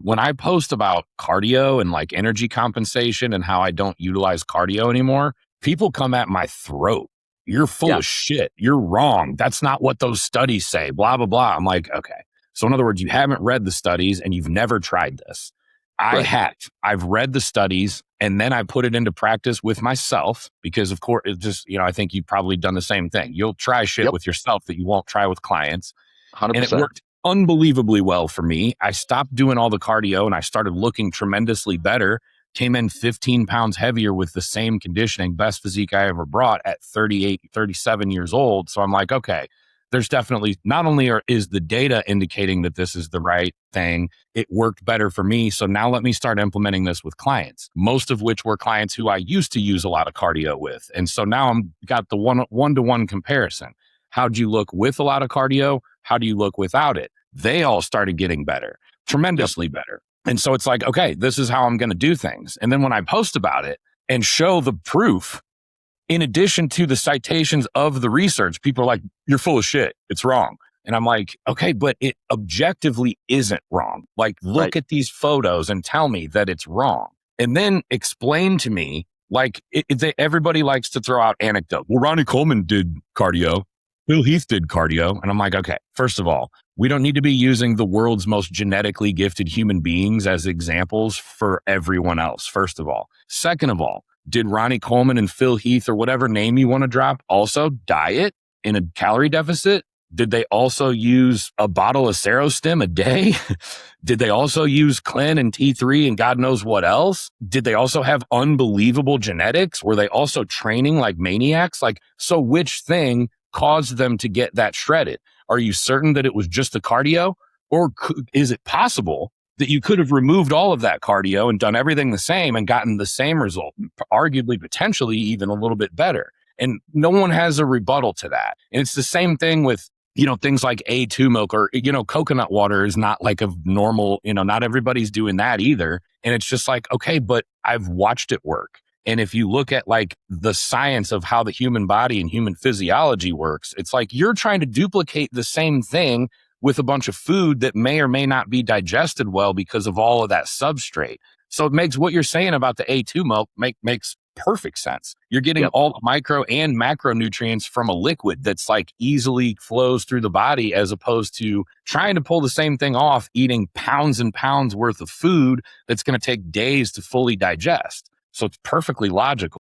when I post about cardio and like energy compensation and how I don't utilize cardio anymore, people come at my throat. You're full Yeah. of shit. You're wrong. That's not what those studies say, blah, blah, blah. I'm like, okay. So in other words, you haven't read the studies and you've never tried this. I Correct. have. I've read the studies and then I put it into practice with myself because, of course, it just, I think you've probably done the same thing. You'll try shit Yep. with yourself that you won't try with clients. And it 100%. worked unbelievably well for me. I stopped doing all the cardio and I started looking tremendously better. Came in 15 pounds heavier with the same conditioning, best physique I ever brought at 38, 37 years old. So I'm like, okay, there's definitely not only is the data indicating that this is the right thing, it worked better for me. So now let me start implementing this with clients, most of which were clients who I used to use a lot of cardio with. And so now I'm got the one-to-one comparison. How'd you look with a lot of cardio? How do you look without it? They all started getting better, tremendously better. And so it's like, okay, this is how I'm going to do things. And then when I post about it and show the proof, in addition to the citations of the research, people are like, you're full of shit. It's wrong. And I'm like, okay, but it objectively isn't wrong. Like, look at these photos and tell me that it's wrong. And then explain to me, like, everybody likes to throw out anecdote. Well, Ronnie Coleman did cardio. Phil Heath did cardio. And I'm like, okay, first of all, we don't need to be using the world's most genetically gifted human beings as examples for everyone else, first of all. Second of all, did Ronnie Coleman and Phil Heath or whatever name you want to drop also diet in a calorie deficit? Did they also use a bottle of Serostim a day? Did they also use Clen and T3 and God knows what else? Did they also have unbelievable genetics? Were they also training like maniacs? Like, so which thing caused them to get that shredded? Are you certain that it was just the cardio? Or is it possible that you could have removed all of that cardio and done everything the same and gotten the same result, arguably, potentially even a little bit better? And no one has a rebuttal to that. And it's the same thing with, things like A2 milk or, coconut water is not like a normal, not everybody's doing that either. And it's just like, okay, but I've watched it work. And if you look at like the science of how the human body and human physiology works, it's like you're trying to duplicate the same thing with a bunch of food that may or may not be digested well because of all of that substrate. So it makes what you're saying about the A2 milk makes perfect sense. You're getting all the micro and macronutrients from a liquid that's like easily flows through the body, as opposed to trying to pull the same thing off, eating pounds and pounds worth of food that's going to take days to fully digest. So it's perfectly logical.